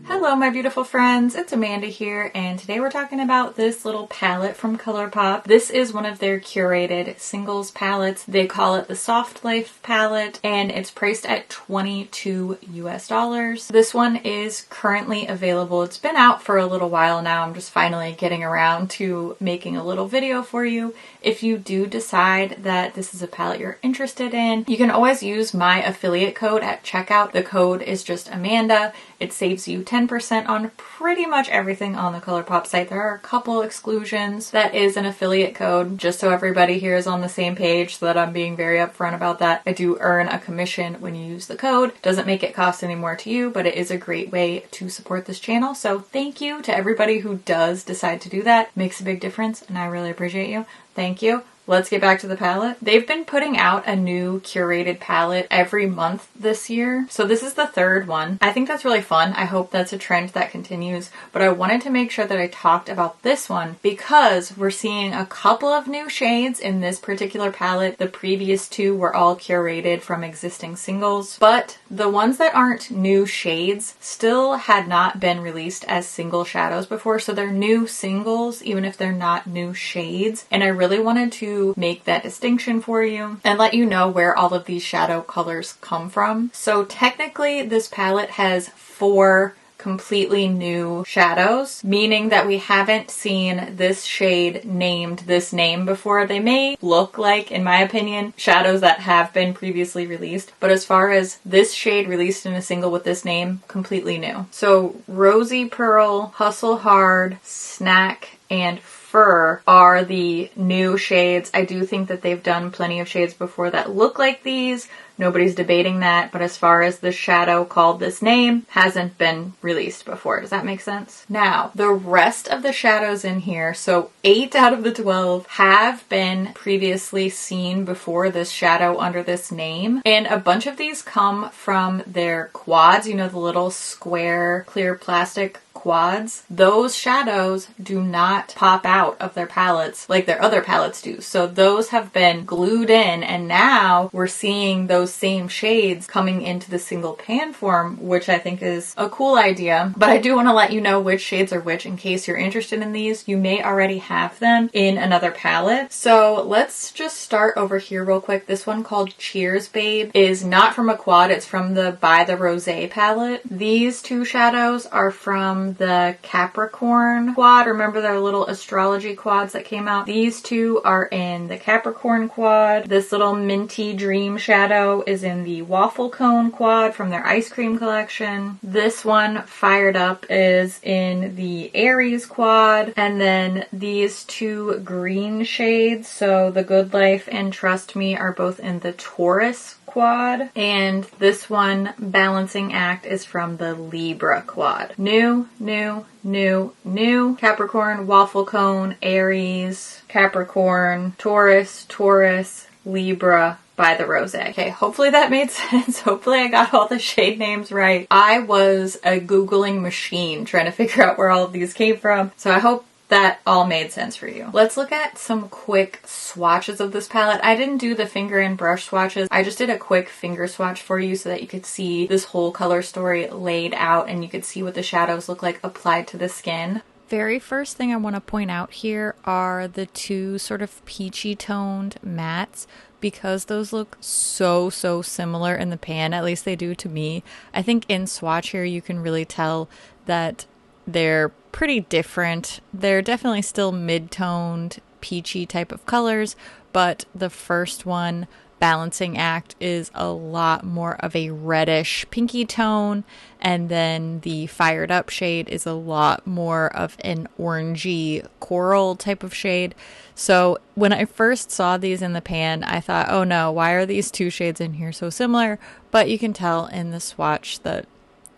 Hello my beautiful friends, it's Amanda here, and today we're talking about this little palette from ColourPop. This is one of their curated singles palettes. They call it the Soft Life palette, and it's priced at $22 US. This one is currently available. It's been out for a little while now. I'm just finally getting around to making a little video for you. If you do decide that this is a palette you're interested in, you can always use my affiliate code at checkout. The code is just Amanda. It saves you 10% on pretty much everything on the ColourPop site. There are a couple exclusions. That is an affiliate code, just so everybody here is on the same page, so that I'm being very upfront about that. I do earn a commission when you use the code. Doesn't make it cost any more to you, but it is a great way to support this channel. So thank you to everybody who does decide to do that. It makes a big difference, and I really appreciate you. Thank you. Let's get back to the palette. They've been putting out a new curated palette every month this year. So this is the third one. I think that's really fun. I hope that's a trend that continues. But I wanted to make sure that I talked about this one because we're seeing a couple of new shades in this particular palette. The previous two were all curated from existing singles, but the ones that aren't new shades still had not been released as single shadows before. So they're new singles, even if they're not new shades. And I really wanted to make that distinction for you and let you know where all of these shadow colors come from. So technically this palette has 4 completely new shadows, meaning that we haven't seen this shade named this name before. They may look like, in my opinion, shadows that have been previously released, but as far as this shade released in a single with this name, completely new. So Rosy Pearl, Hustle Hard, Snack, and Fur are the new shades. I do think that they've done plenty of shades before that look like these. Nobody's debating that, but as far as the shadow called this name, hasn't been released before. Does that make sense? Now, the rest of the shadows in here, so 8 out of the 12 have been previously seen before this shadow under this name, and a bunch of these come from their quads, you know, the little square clear plastic quads. Those shadows do not pop out of their palettes like their other palettes do. So those have been glued in, and now we're seeing those same shades coming into the single pan form, which I think is a cool idea. But I do want to let you know which shades are which in case you're interested in these. You may already have them in another palette. So let's just start over here real quick. This one called Cheers Babe is not from a quad. It's from the By the Rosé palette. These 2 shadows are from the Capricorn quad. Remember their little astrology quads that came out? These 2 are in the Capricorn quad. This little Minty Dream shadow is in the Waffle Cone quad from their ice cream collection. This one, Fired Up, is in the Aries quad. And then these 2 green shades, so the Good Life and Trust Me, are both in the Taurus quad, and this one, Balancing Act, is from the Libra quad. New, new, new, new. Capricorn, Waffle Cone, Aries, Capricorn, Taurus, Taurus, Libra, By the Rosé. Okay, hopefully that made sense. Hopefully I got all the shade names right. I was a Googling machine trying to figure out where all of these came from, so I hope that all made sense for you. Let's look at some quick swatches of this palette. I didn't do the finger and brush swatches. I just did a quick finger swatch for you so that you could see this whole color story laid out and you could see what the shadows look like applied to the skin. Very first thing I want to point out here are the 2 sort of peachy toned mattes. Because those look so similar in the pan, at least they do to me. I think in swatch here you can really tell that they're pretty different. They're definitely still mid-toned, peachy type of colors, but the first one, Balancing Act, is a lot more of a reddish pinky tone, and then the Fired Up shade is a lot more of an orangey coral type of shade. So when I first saw these in the pan, I thought, oh no, why are these 2 shades in here so similar? But you can tell in the swatch that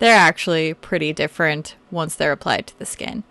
they're actually pretty different once they're applied to the skin.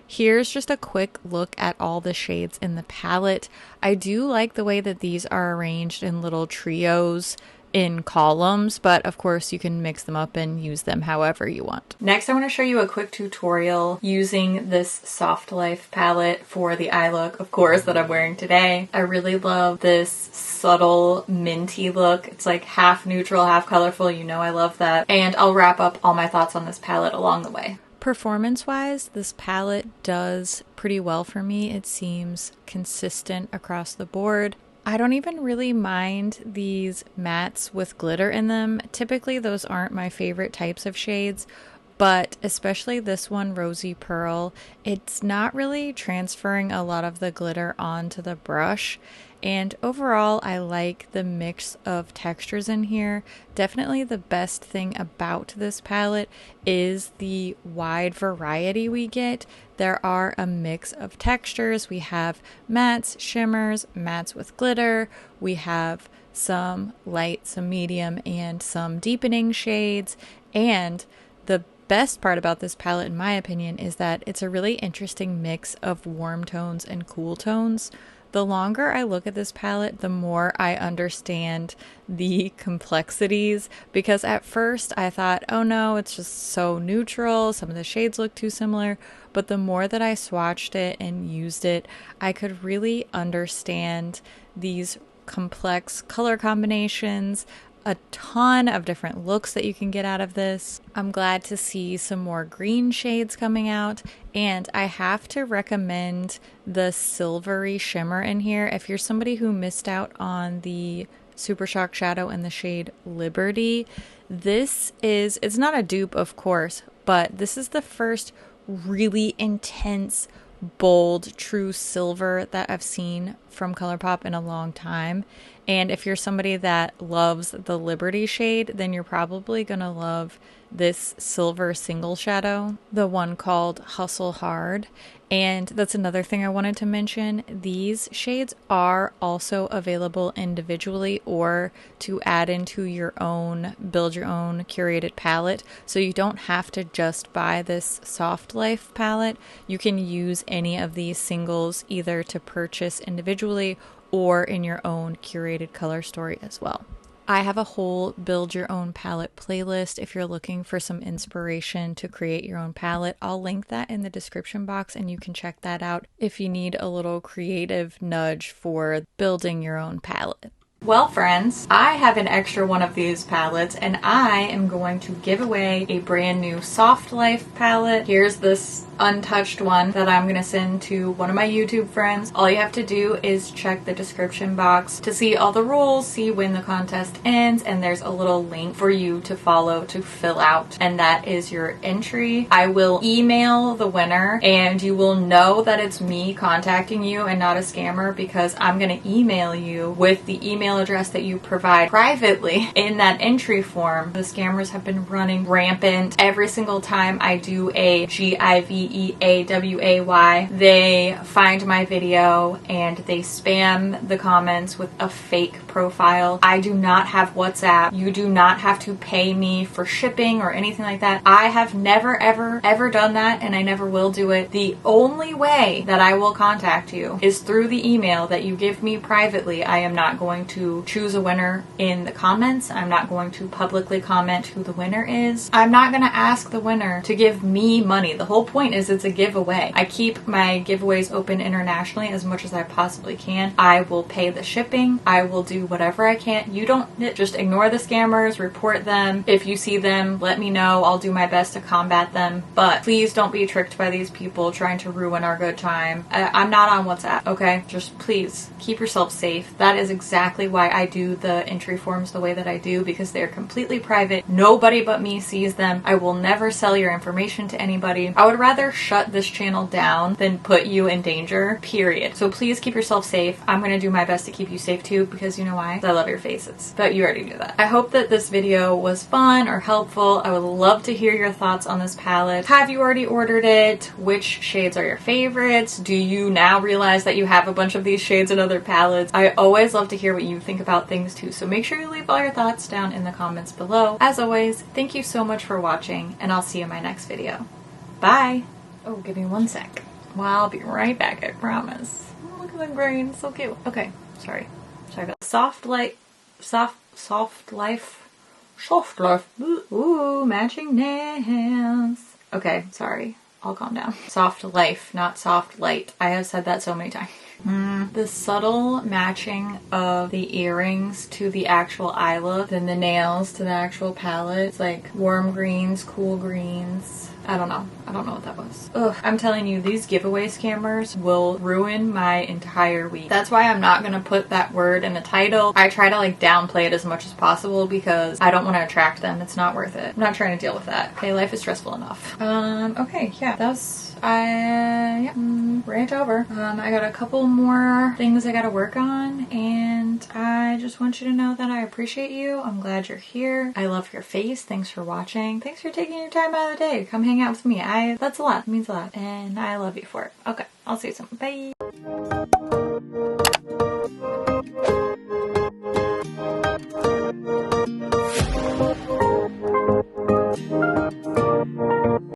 Here's just a quick look at all the shades in the palette. I do like the way that these are arranged in little trios in columns, but of course you can mix them up and use them however you want. Next, I want to show you a quick tutorial using this Soft Life palette for the eye look, of course, that I'm wearing today. I really love this subtle minty look. It's like half neutral, half colorful. You know I love that. And I'll wrap up all my thoughts on this palette along the way. Performance-wise, this palette does pretty well for me. It seems consistent across the board. I don't even really mind these mattes with glitter in them. Typically, those aren't my favorite types of shades, but especially this one, Rosy Pearl, it's not really transferring a lot of the glitter onto the brush. And overall, I like the mix of textures in here. Definitely the best thing about this palette is the wide variety we get. There are a mix of textures. We have mattes, shimmers, mattes with glitter. We have some light, some medium, and some deepening shades. And the best part about this palette, in my opinion, is that it's a really interesting mix of warm tones and cool tones. The longer I look at this palette, the more I understand the complexities, because at first I thought, oh no, it's just so neutral, some of the shades look too similar, but the more that I swatched it and used it, I could really understand these complex color combinations, a ton of different looks that you can get out of this. I'm glad to see some more green shades coming out, and I have to recommend the silvery shimmer in here. If you're somebody who missed out on the Super Shock shadow in the shade Liberty, it's not a dupe, of course, but this is the first really intense, bold, true silver that I've seen from ColourPop in a long time. And if you're somebody that loves the Liberty shade, then you're probably gonna love this silver single shadow, the one called Hustle Hard. And that's another thing I wanted to mention. These shades are also available individually or to add into your own, build your own curated palette. So you don't have to just buy this Soft Life palette. You can use any of these singles either to purchase individually or in your own curated color story as well. I have a whole build your own palette playlist if you're looking for some inspiration to create your own palette. I'll link that in the description box and you can check that out if you need a little creative nudge for building your own palette. Well, friends, I have an extra one of these palettes and I am going to give away a brand new Soft Life palette. Here's this untouched one that I'm going to send to one of my YouTube friends. All you have to do is check the description box to see all the rules, see when the contest ends, and there's a little link for you to follow to fill out, and that is your entry. I will email the winner and you will know that it's me contacting you and not a scammer, because I'm going to email you with the email address that you provide privately in that entry form. The scammers have been running rampant. Every single time I do a GIVEAWAY, they find my video and they spam the comments with a fake profile. I do not have WhatsApp. You do not have to pay me for shipping or anything like that. I have never ever done that, and I never will do it. The only way that I will contact you is through the email that you give me privately. I am not going to choose a winner in the comments. I'm not going to publicly comment who the winner is. I'm not going to ask the winner to give me money. The whole point is it's a giveaway. I keep my giveaways open internationally as much as I possibly can. I will pay the shipping. I will do whatever I can. You don't just ignore the scammers, report them. If you see them, let me know. I'll do my best to combat them. But please don't be tricked by these people trying to ruin our good time. I'm not on WhatsApp, okay? Just please keep yourself safe. That is exactly why I do the entry forms the way that I do, because they're completely private. Nobody but me sees them. I will never sell your information to anybody. I would rather shut this channel down than put you in danger, period. So please keep yourself safe. I'm going to do my best to keep you safe too, because you know why? I love your faces. But you already knew that. I hope that this video was fun or helpful. I would love to hear your thoughts on this palette. Have you already ordered it? Which shades are your favorites? Do you now realize that you have a bunch of these shades in other palettes? I always love to hear what you think about things too, so make sure you leave all your thoughts down in the comments below. As always, thank you so much for watching, and I'll see you in my next video. Bye! Oh, give me 1 sec. Well, I'll be right back, I promise. Oh, look at the grain, so cute. Okay, sorry about soft Soft Life. Soft Life. Ooh, matching nails. Okay, sorry. I'll calm down. Soft Life, not Soft Light. I have said that so many times. The subtle matching of the earrings to the actual eye look, then the nails to the actual palette. It's like warm greens, cool greens. I don't know. I don't know what that was. Ugh. I'm telling you, these giveaway scammers will ruin my entire week. That's why I'm not gonna put that word in the title. I try to like downplay it as much as possible because I don't want to attract them. It's not worth it. I'm not trying to deal with that. Okay, life is stressful enough. Okay, yeah, rant over. I got a couple more things I gotta work on, and I just want you to know that I appreciate you. I'm glad you're here. I love your face. Thanks for watching. Thanks for taking your time out of the day to come hang out with me. That's a lot. It means a lot, and I love you for it. Okay, I'll see you soon. Bye.